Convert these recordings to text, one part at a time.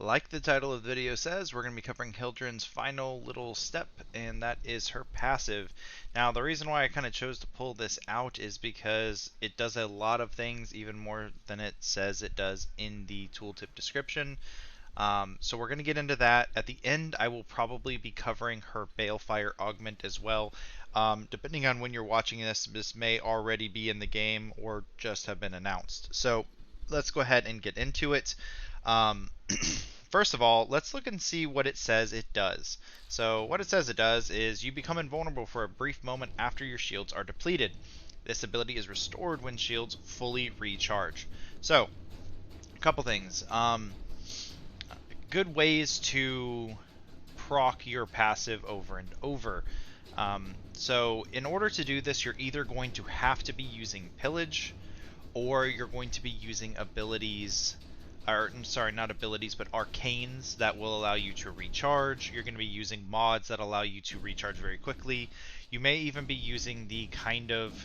Like the title of the video says, we're going to be covering Hildryn's final little step, and that is her passive. Now, the reason why I kind of chose to pull this out is because it does a lot of things, even more than it says it does in the tooltip description. So we're going to get into that. At the end, I will probably be covering her Balefire Augment as well. Depending on when you're watching this, this may already be in the game or just have been announced. So let's go ahead and get into it. First of all, let's look and see what it says it does. So what it says it does is you become invulnerable for a brief moment after your shields are depleted. This ability is restored when shields fully recharge. So, a couple things. Good ways to proc your passive over and over. So in order to do this, you're either going to have to be using pillage, or you're going to be using abilities, or sorry, not abilities, but arcanes that will allow you to recharge. You're going to be using mods that allow you to recharge very quickly. You may even be using the kind of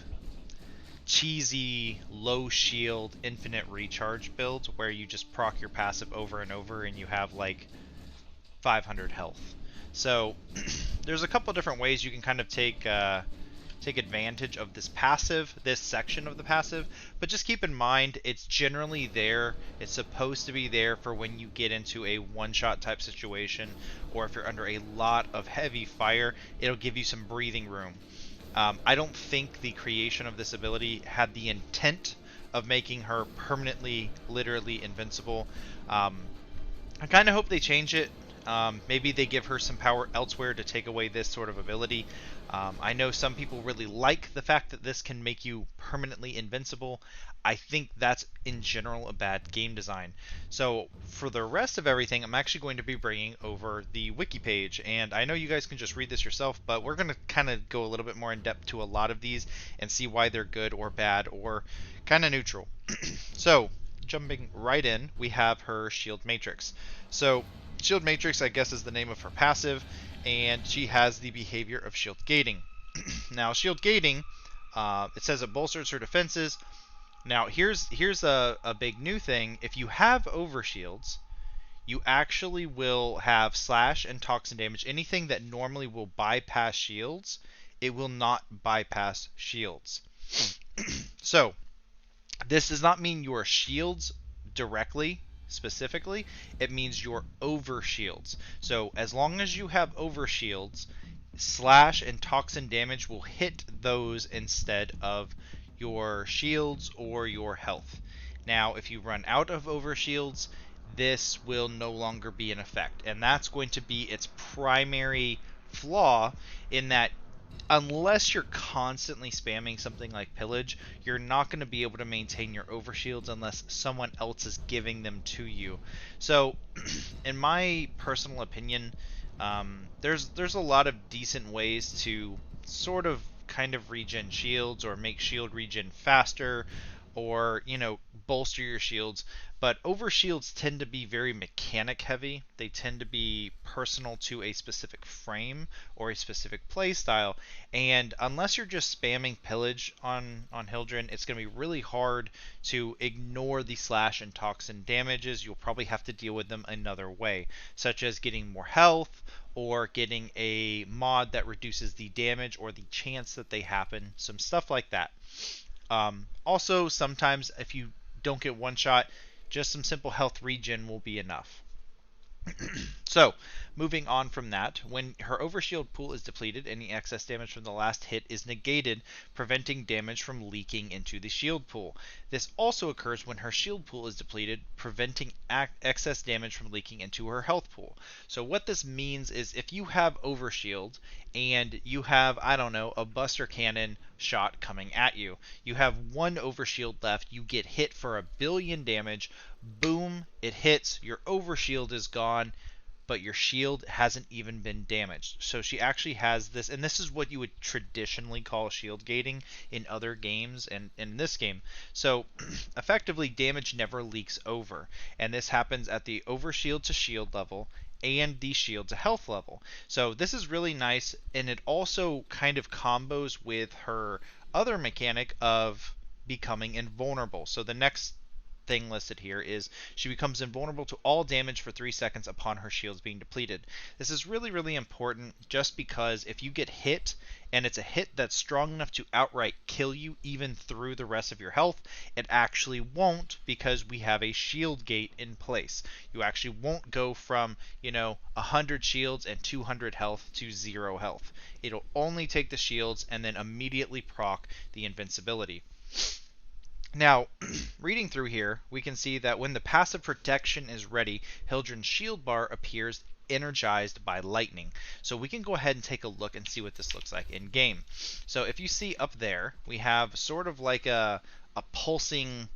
cheesy low shield infinite recharge build where you just proc your passive over and over and you have like 500 health. So there's a couple different ways you can kind of take advantage of this passive, this section of the passive, but just keep in mind it's generally there. It's supposed to be there for when you get into a one-shot type situation, or if you're under a lot of heavy fire, it'll give you some breathing room. I don't think the creation of this ability had the intent of making her permanently, literally invincible. I kind of hope they change it. Maybe they give her some power elsewhere to take away this sort of ability. I know some people really like the fact that this can make you permanently invincible. I think that's in general a bad game design. So for the rest of everything, I'm actually going to be bringing over the wiki page, and I know you guys can just read this yourself, but we're going to kind of go a little bit more in depth to a lot of these and see why they're good or bad or kind of neutral. So jumping right in, we have her shield matrix. So shield matrix, I guess, is the name of her passive, and she has the behavior of shield gating. Now, shield gating, it says it bolsters her defenses. Now, here's a big new thing. If you have overshields, you actually will have slash and toxin damage. Anything that normally will bypass shields, it will not bypass shields. So, this does not mean your shields directly, specifically. It means your overshields. So as long as you have overshields, slash and toxin damage will hit those instead of your shields or your health. Now, if you run out of overshields, this will no longer be in effect, and that's going to be its primary flaw, in that unless you're constantly spamming something like pillage, you're not going to be able to maintain your overshields unless someone else is giving them to you. So in my personal opinion, there's a lot of decent ways to sort of kind of regen shields or make shield regen faster, or bolster your shields, but overshields tend to be very mechanic heavy. They tend to be personal to a specific frame or a specific play style, and unless you're just spamming pillage on Hildryn, it's going to be really hard to ignore the slash and toxin damages. You'll probably have to deal with them another way, such as getting more health or getting a mod that reduces the damage or the chance that they happen, some stuff like that. Also, sometimes if you don't get one shot, just some simple health regen will be enough. So, moving on from that, when her overshield pool is depleted, any excess damage from the last hit is negated, preventing damage from leaking into the shield pool. This also occurs when her shield pool is depleted, preventing excess damage from leaking into her health pool. So what this means is if you have overshield and you have, I don't know, a buster cannon shot coming at you, you have one overshield left, you get hit for 1 billion damage, boom, it hits, your overshield is gone, but your shield hasn't even been damaged. So she actually has this, and this is what you would traditionally call shield gating in other games and in this game. So effectively, damage never leaks over, and this happens at the overshield to shield level and the shield to health level. So this is really nice, and it also kind of combos with her other mechanic of becoming invulnerable. So the next thing listed here is she becomes invulnerable to all damage for 3 seconds upon her shields being depleted. This is really, really important just because if you get hit and it's a hit that's strong enough to outright kill you even through the rest of your health, it actually won't, because we have a shield gate in place. You actually won't go from, 100 shields and 200 health to 0 health. It'll only take the shields and then immediately proc the invincibility. Now, reading through here, we can see that when the passive protection is ready, Hildryn's shield bar appears energized by lightning. So we can go ahead and take a look and see what this looks like in game. So if you see up there, we have sort of like a pulsing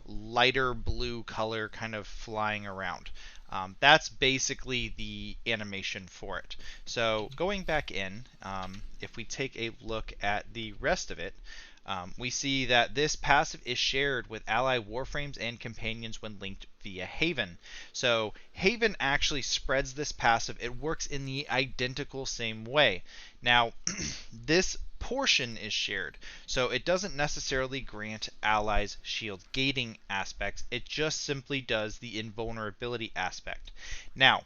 lighter blue color kind of flying around. That's basically the animation for it. So going back in, if we take a look at the rest of it, we see that this passive is shared with ally warframes and companions when linked via Haven. So Haven actually spreads this passive. It works in the identical same way. Now, this portion is shared, so it doesn't necessarily grant allies shield gating aspects. It just simply does the invulnerability aspect. Now,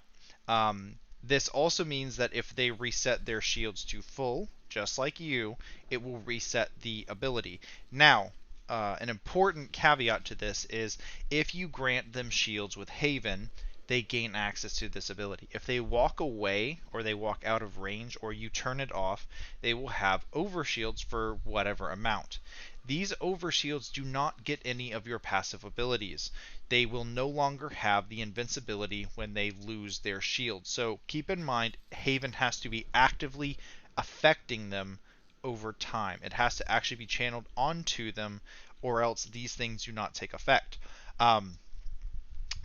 this also means that if they reset their shields to full, just like you, it will reset the ability. Now, an important caveat to this is if you grant them shields with Haven, they gain access to this ability. If they walk away or they walk out of range or you turn it off, they will have overshields for whatever amount. These overshields do not get any of your passive abilities. They will no longer have the invincibility when they lose their shield. So keep in mind, Haven has to be actively affecting them over time. It has to actually be channeled onto them, or else these things do not take effect.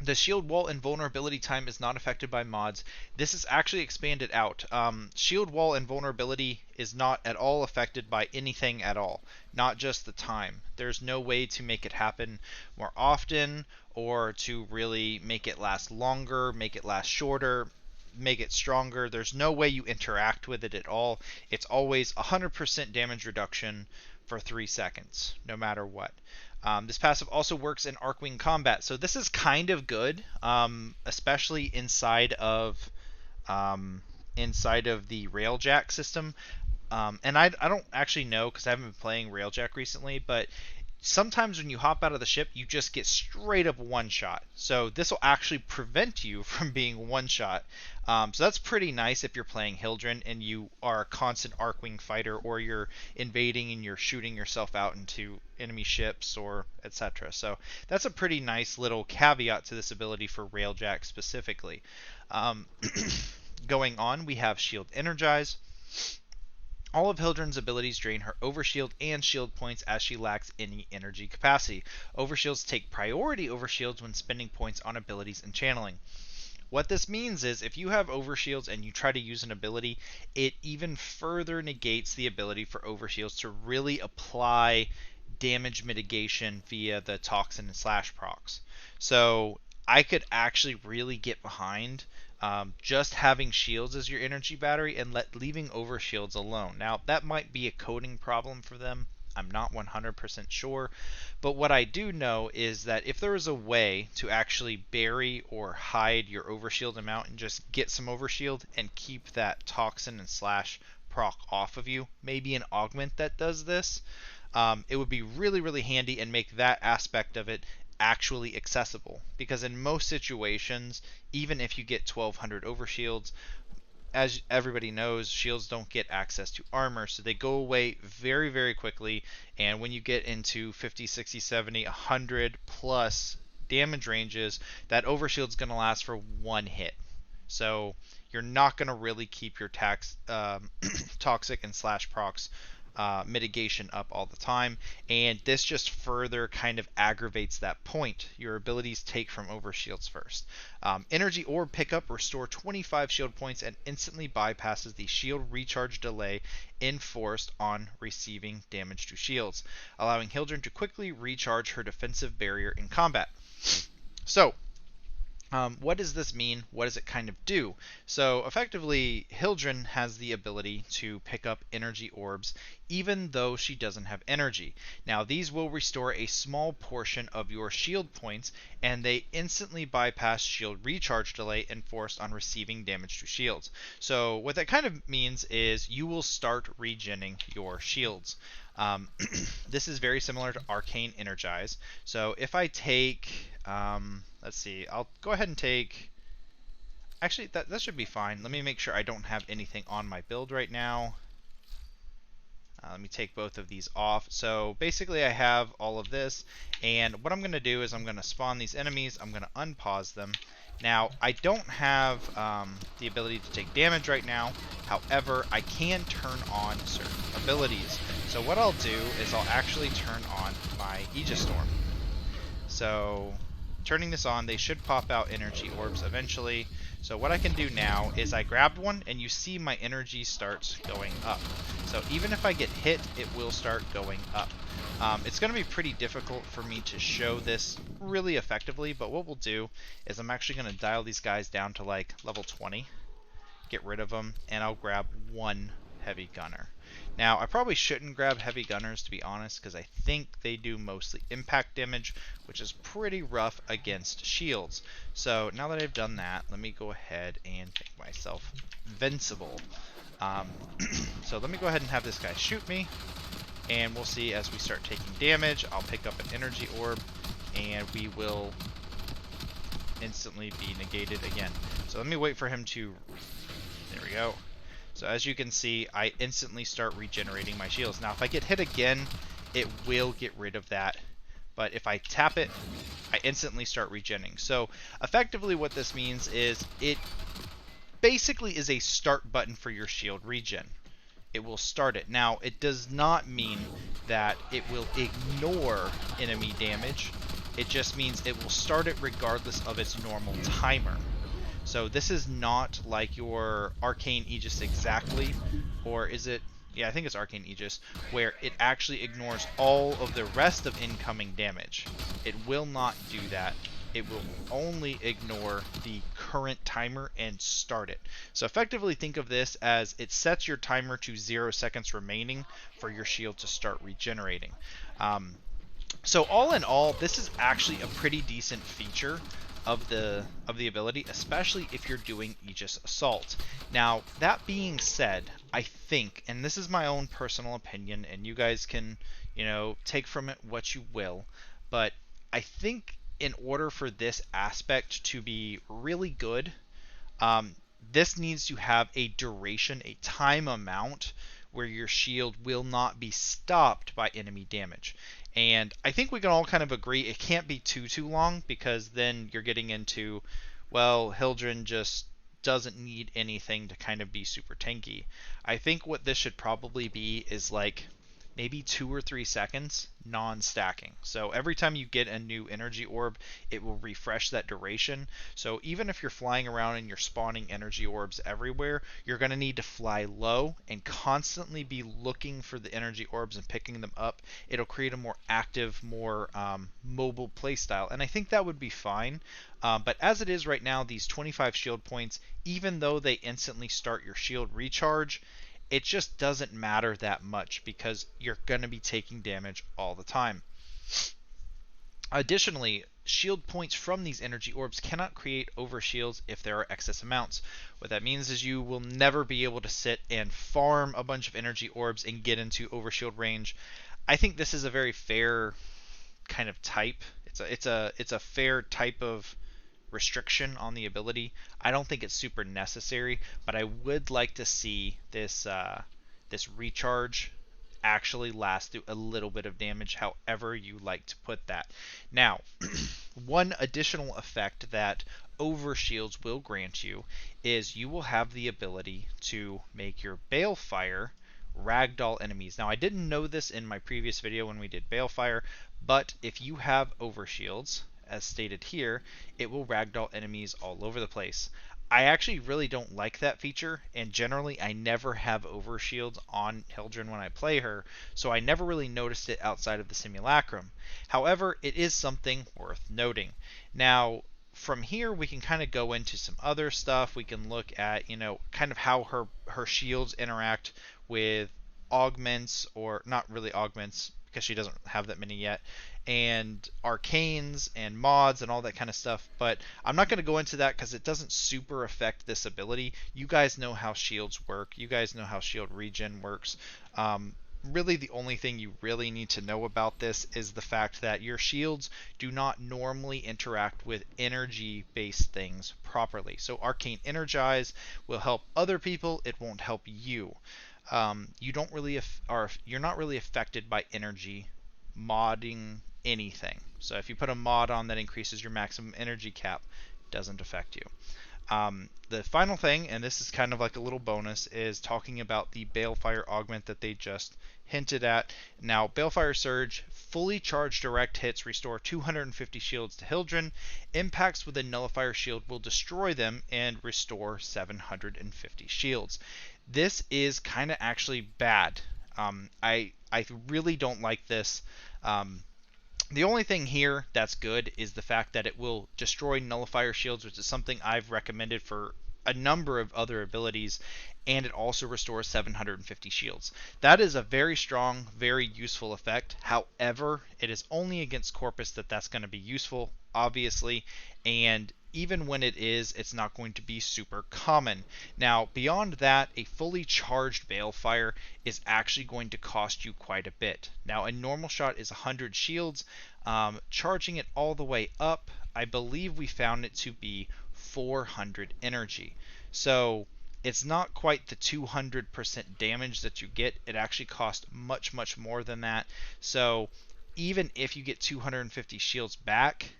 The shield wall invulnerability time is not affected by mods. This is actually expanded out. Shield wall invulnerability is not at all affected by anything at all, not just the time. There's no way to make it happen more often or to really make it last longer, make it last shorter, make it stronger. There's no way you interact with it at all. It's always 100% damage reduction for 3 seconds, no matter what. This passive also works in Arcwing combat, so this is kind of good, especially inside of the Railjack system. And I don't actually know because I haven't been playing Railjack recently, but sometimes when you hop out of the ship, you just get straight up one shot. So this will actually prevent you from being one shot. So that's pretty nice if you're playing Hildryn and you are a constant Arcwing fighter, or you're invading and you're shooting yourself out into enemy ships or etc. So that's a pretty nice little caveat to this ability for Railjack specifically. Going on, we have Shield Energize. All of Hildryn's abilities drain her overshield and shield points as she lacks any energy capacity. Overshields take priority over shields when spending points on abilities and channeling. What this means is if you have overshields and you try to use an ability, it even further negates the ability for overshields to really apply damage mitigation via the toxin and slash procs. So I could actually really get behind just having shields as your energy battery and leaving overshields alone. Now, that might be a coding problem for them. I'm not 100% sure. But what I do know is that if there is a way to actually bury or hide your overshield amount and just get some overshield and keep that toxin and slash proc off of you, maybe an augment that does this, it would be really, really handy and make that aspect of it actually accessible, because in most situations, even if you get 1200 overshields, as everybody knows, shields don't get access to armor, so they go away very, very quickly, and when you get into 50, 60, 70, 100 plus damage ranges, that overshield's going to last for one hit. So you're not going to really keep your toxic and slash procs mitigation up all the time, and this just further kind of aggravates that point. Your abilities take from overshields first. Energy Orb pickup restore 25 shield points and instantly bypasses the shield recharge delay enforced on receiving damage to shields, allowing Hildryn to quickly recharge her defensive barrier in combat. So What does this mean? What does it kind of do? So effectively, Hildryn has the ability to pick up energy orbs even though she doesn't have energy. Now these will restore a small portion of your shield points, and they instantly bypass shield recharge delay enforced on receiving damage to shields. So what that kind of means is you will start regenning your shields. This is very similar to Arcane Energize. So if I take, let's see, I'll go ahead and take, actually that should be fine. Let me make sure I don't have anything on my build right now. Let me take both of these off. So basically I have all of this, and what I'm going to do is I'm going to spawn these enemies, I'm going to unpause them. Now, I don't have the ability to take damage right now, however, I can turn on certain abilities. So what I'll do is I'll actually turn on my Aegis Storm. So turning this on, they should pop out energy orbs eventually. So what I can do now is I grabbed one, and you see my energy starts going up. So even if I get hit, it will start going up. It's going to be pretty difficult for me to show this really effectively, but what we'll do is I'm actually going to dial these guys down to like level 20, get rid of them, and I'll grab one heavy gunner. Now, I probably shouldn't grab heavy gunners, to be honest, because I think they do mostly impact damage, which is pretty rough against shields. So now that I've done that, let me go ahead and make myself invincible. So let me go ahead and have this guy shoot me, and we'll see as we start taking damage. I'll pick up an energy orb, and we will instantly be negated again. So let me wait for him to... There we go. So as you can see, I instantly start regenerating my shields. Now, if I get hit again, it will get rid of that. But if I tap it, I instantly start regenning. So effectively what this means is it basically is a start button for your shield regen. It will start it. Now, it does not mean that it will ignore enemy damage. It just means it will start it regardless of its normal timer. So this is not like your Arcane Aegis exactly, or is it? Yeah, I think it's Arcane Aegis, where it actually ignores all of the rest of incoming damage. It will not do that. It will only ignore the current timer and start it. So effectively think of this as it sets your timer to 0 seconds remaining for your shield to start regenerating. So all in all, this is actually a pretty decent feature of the ability, especially if you're doing Aegis Assault. Now, that being said, I think, and this is my own personal opinion, and you guys can, take from it what you will, but I think in order for this aspect to be really good, this needs to have a duration, a time amount where your shield will not be stopped by enemy damage. And I think we can all kind of agree it can't be too long, because then you're getting into, well, Hildryn just doesn't need anything to kind of be super tanky. I think what this should probably be is like maybe 2 or 3 seconds non-stacking. So every time you get a new energy orb, it will refresh that duration. So even if you're flying around and you're spawning energy orbs everywhere, you're going to need to fly low and constantly be looking for the energy orbs and picking them up. It'll create a more active, more mobile playstyle, and I think that would be fine. But as it is right now, these 25 shield points, even though they instantly start your shield recharge, it just doesn't matter that much because you're going to be taking damage all the time. Additionally, shield points from these energy orbs cannot create overshields if there are excess amounts. What that means is you will never be able to sit and farm a bunch of energy orbs and get into overshield range. I think this is a very fair kind of type. It's a fair type of restriction on the ability. I don't think it's super necessary, but I would like to see this this recharge actually last through a little bit of damage, however you like to put that. Now, one additional effect that overshields will grant you is you will have the ability to make your Balefire ragdoll enemies. Now, I didn't know this in my previous video when we did Balefire, but if you have overshields, as stated here, it will ragdoll enemies all over the place. I actually really don't like that feature, and generally I never have overshields on Hildryn when I play her, so I never really noticed it outside of the simulacrum. However, it is something worth noting. Now, from here we can kind of go into some other stuff. We can look at, you know, kind of how her shields interact with augments, or not really augments because she doesn't have that many yet, and arcanes and mods and all that kind of stuff. But I'm not going to go into that because it doesn't super affect this ability. You guys know how shields work. You guys know how shield regen works. Really the only thing you really need to know about this is the fact that your shields do not normally interact with energy based things properly. So arcane energize will help other people, it won't help you. You don't really you're not really affected by energy modding anything. So if you put a mod on that increases your maximum energy cap, it doesn't affect you. The final thing, and this is kind of like a little bonus, is talking about the Balefire Augment that they just hinted at. Now, Balefire Surge, fully charged direct hits restore 250 shields to Hildryn. Impacts with a Nullifier shield will destroy them and restore 750 shields. This is kind of actually bad. I really don't like this. The only thing here that's good is the fact that it will destroy nullifier shields, which is something I've recommended for a number of other abilities, and it also restores 750 shields. That is a very strong, very useful effect. However, it is only against Corpus that that's going to be useful, obviously, and even when it is, it's not going to be super common. Now, beyond that, a fully charged Balefire is actually going to cost you quite a bit. Now, a normal shot is 100 shields. Charging it all the way up, I believe we found it to be 400 energy. So it's not quite the 200% damage that you get. It actually costs much, much more than that. So even if you get 250 shields back,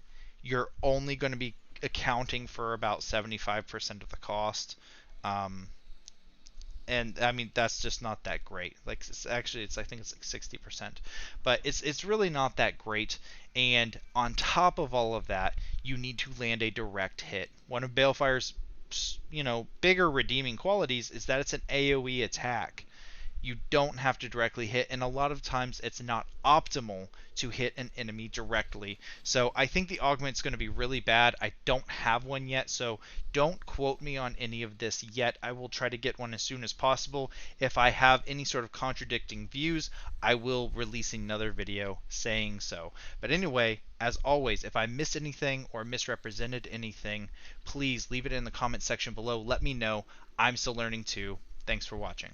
you're only going to be accounting for about 75% of the cost. Um, and I mean that's just not that great. Like it's actually I think it's like 60%, but it's really not that great. And on top of all of that, you need to land a direct hit. One of Balefire's bigger redeeming qualities is that it's an AoE attack. You don't have to directly hit, and a lot of times it's not optimal to hit an enemy directly. So I think the augment's going to be really bad. I don't have one yet, so don't quote me on any of this yet. I will try to get one as soon as possible. If I have any sort of contradicting views, I will release another video saying so. But anyway, as always, if I missed anything or misrepresented anything, please leave it in the comment section below. Let me know. I'm still learning too. Thanks for watching.